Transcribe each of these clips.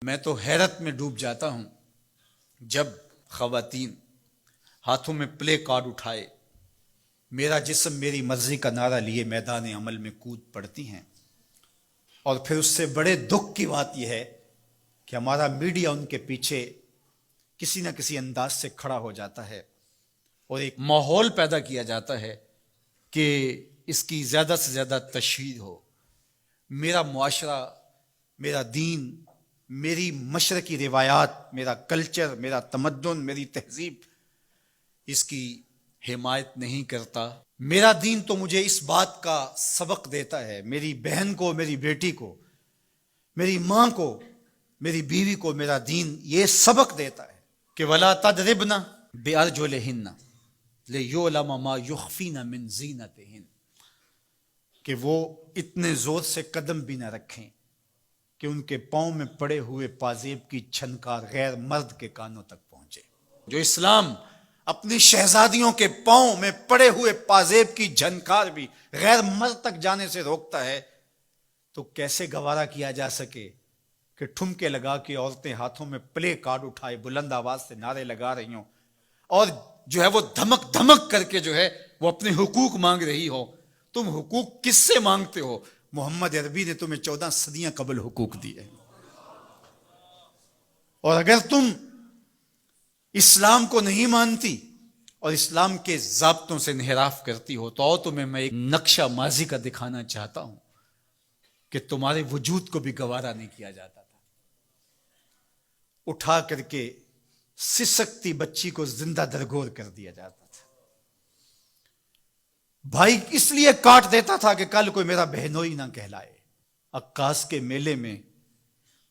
میں تو حیرت میں ڈوب جاتا ہوں جب خواتین ہاتھوں میں پلے کارڈ اٹھائے میرا جسم میری مرضی کا نعرہ لیے میدان عمل میں کود پڑتی ہیں، اور پھر اس سے بڑے دکھ کی بات یہ ہے کہ ہمارا میڈیا ان کے پیچھے کسی نہ کسی انداز سے کھڑا ہو جاتا ہے اور ایک ماحول پیدا کیا جاتا ہے کہ اس کی زیادہ سے زیادہ تشہیر ہو۔ میرا معاشرہ، میرا دین، میری مشرقی روایات، میرا کلچر، میرا تمدن، میری تہذیب اس کی حمایت نہیں کرتا۔ میرا دین تو مجھے اس بات کا سبق دیتا ہے، میری بہن کو، میری بیٹی کو، میری ماں کو، میری بیوی کو میرا دین یہ سبق دیتا ہے کہ وَلَا تَضْرِبْنَ بِأَرْجُلِهِنَّ لِيُعْلَمَ مَا يُخْفِينَ مِنْ زِينَتِهِنَّ، کہ وہ اتنے زور سے قدم بھی نہ رکھیں کہ ان کے پاؤں میں پڑے ہوئے پازیب کی چھنکار غیر مرد کے کانوں تک پہنچے۔ جو اسلام اپنی شہزادیوں کے پاؤں میں پڑے ہوئے پازیب کی جھنکار بھی غیر مرد تک جانے سے روکتا ہے، تو کیسے گوارا کیا جا سکے کہ ٹھمکے لگا کے عورتیں ہاتھوں میں پلے کارڈ اٹھائے بلند آواز سے نعرے لگا رہی ہوں اور جو ہے وہ دھمک دھمک کر کے جو ہے وہ اپنے حقوق مانگ رہی ہو۔ تم حقوق کس سے مانگتے ہو؟ محمد عربی نے تمہیں 14 صدیاں قبل حقوق دیے ہیں، اور اگر تم اسلام کو نہیں مانتی اور اسلام کے ضابطوں سے انحراف کرتی ہو تو تمہیں میں ایک نقشہ ماضی کا دکھانا چاہتا ہوں کہ تمہارے وجود کو بھی گوارا نہیں کیا جاتا تھا۔ اٹھا کر کے سسکتی بچی کو زندہ درگور کر دیا جاتا تھا۔ بھائی اس لیے کاٹ دیتا تھا کہ کل کوئی میرا بہنوئی نہ کہلائے۔ عکاس کے میلے میں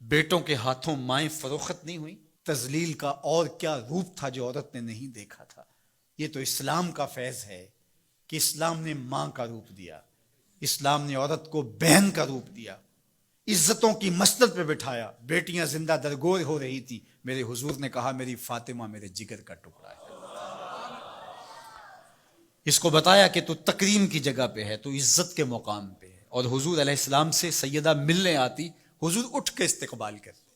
بیٹوں کے ہاتھوں مائیں فروخت نہیں ہوئی؟ تذلیل کا اور کیا روپ تھا جو عورت نے نہیں دیکھا تھا؟ یہ تو اسلام کا فیض ہے کہ اسلام نے ماں کا روپ دیا، اسلام نے عورت کو بہن کا روپ دیا، عزتوں کی مسند پہ بٹھایا۔ بیٹیاں زندہ درگور ہو رہی تھی، میرے حضور نے کہا میری فاطمہ میرے جگر کا ٹکڑا ہے۔ اس کو بتایا کہ تو تکریم کی جگہ پہ ہے، تو عزت کے مقام پہ ہے، اور حضور علیہ السلام سے سیدہ ملنے آتی، حضور اٹھ کے استقبال کرتے۔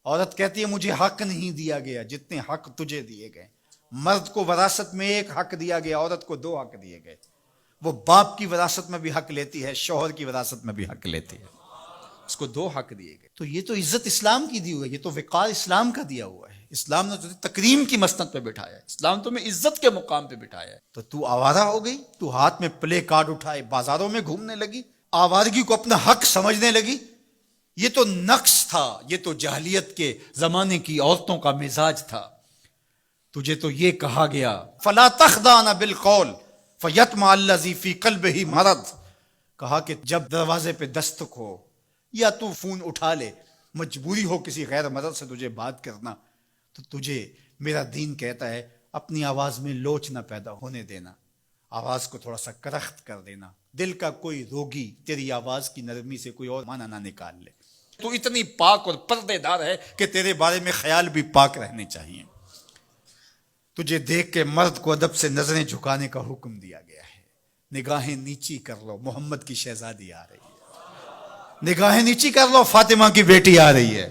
عورت کہتی ہے مجھے حق نہیں دیا گیا جتنے حق تجھے دیے گئے۔ مرد کو وراثت میں ایک حق دیا گیا، عورت کو 2 حق دیے گئے۔ وہ باپ کی وراثت میں بھی حق لیتی ہے، شوہر کی وراثت میں بھی حق لیتی ہے، اس کو 2 حق دیے گئے۔ تو یہ تو عزت اسلام کی دی ہوئی ہے، یہ تو وقار اسلام کا دیا ہوا ہے۔ اسلام نے تجھے تکریم کی مسند پہ بٹھایا ہے، اسلام تمہیں عزت کے مقام پہ بٹھایا ہے، تو آوارہ ہو گئی، تو ہاتھ میں پلے کارڈ اٹھائے بازاروں میں گھومنے لگی، آوارگی کو اپنا حق سمجھنے لگی۔ یہ تو نقص تھا، یہ تو جاہلیت کے زمانے کی عورتوں کا مزاج تھا۔ تجھے تو یہ کہا گیا فَلَا تَخْضَعْنَ بِالْقَوْلِ فَيَطْمَعَ الَّذِي فِي قَلْبِهِ مَرَضٌ، کہا کہ جب دروازے پہ دستک ہو یا تو فون اٹھا لے، مجبوری ہو کسی غیر مرد سے تجھے بات کرنا، تو تجھے میرا دین کہتا ہے اپنی آواز میں لوچ نہ پیدا ہونے دینا، آواز کو تھوڑا سا کرخت کر دینا، دل کا کوئی روگی تیری آواز کی نرمی سے کوئی اور معنی نہ نکال لے۔ تو اتنی پاک اور پردے دار ہے کہ تیرے بارے میں خیال بھی پاک رہنے چاہیے۔ تجھے دیکھ کے مرد کو ادب سے نظریں جھکانے کا حکم دیا گیا ہے۔ نگاہیں نیچی کر لو، محمد کی شہزادی آ رہی ہے۔ نگاہیں نیچی کر لو، فاطمہ کی بیٹی آ رہی ہے۔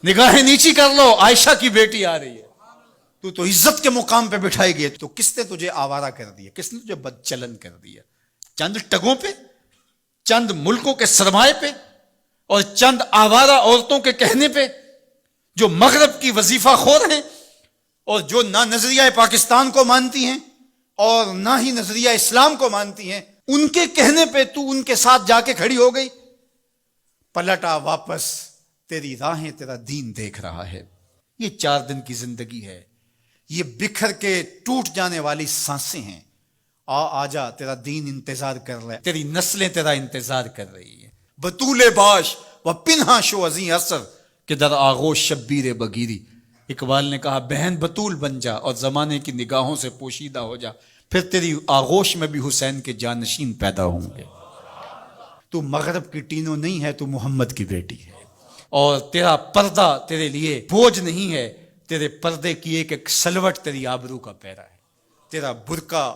نگاہیں نیچی کر لو، عائشہ کی بیٹی آ رہی ہے۔ تو عزت کے مقام پہ بٹھائی گئی، تو کس نے تجھے آوارہ کر دیا؟ کس نے تجھے بدچلن کر دیا؟ چند ٹگوں پہ، چند ملکوں کے سرمائے پہ، اور چند آوارہ عورتوں کے کہنے پہ جو مغرب کی وظیفہ خور ہیں اور جو نہ نظریہ پاکستان کو مانتی ہیں اور نہ ہی نظریہ اسلام کو مانتی ہیں، ان کے کہنے پہ تو ان کے ساتھ جا کے کھڑی ہو گئی۔ پلٹا واپس، تیری راہیں تیرا دین دیکھ رہا ہے۔ یہ 4 دن کی زندگی ہے، یہ بکھر کے ٹوٹ جانے والی سانسیں ہیں۔ آجا، تیرا دین انتظار کر رہا ہے، تیری نسلیں تیرا انتظار کر رہی ہیں۔ بطول باش و پنہا شو ازیں اثر کہ در آغوش شبیر بگیری۔ اقبال نے کہا بہن بطول بن جا اور زمانے کی نگاہوں سے پوشیدہ ہو جا، پھر تیری آغوش میں بھی حسین کے جانشین پیدا ہوں گے۔ تو مغرب کی ٹینو نہیں ہے، تو محمد کی بیٹی ہے، اور تیرا پردہ تیرے لیے بوجھ نہیں ہے، تیرے پردے کی ایک ایک سلوٹ تیری آبرو کا پیرا ہے۔ تیرا برقع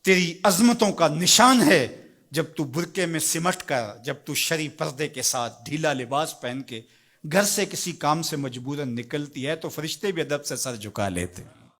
تیری عظمتوں کا نشان ہے۔ جب تو برقعے میں سمٹ کر، جب تو شرعی پردے کے ساتھ ڈھیلا لباس پہن کے گھر سے کسی کام سے مجبوراً نکلتی ہے تو فرشتے بھی ادب سے سر جھکا لیتے ہیں.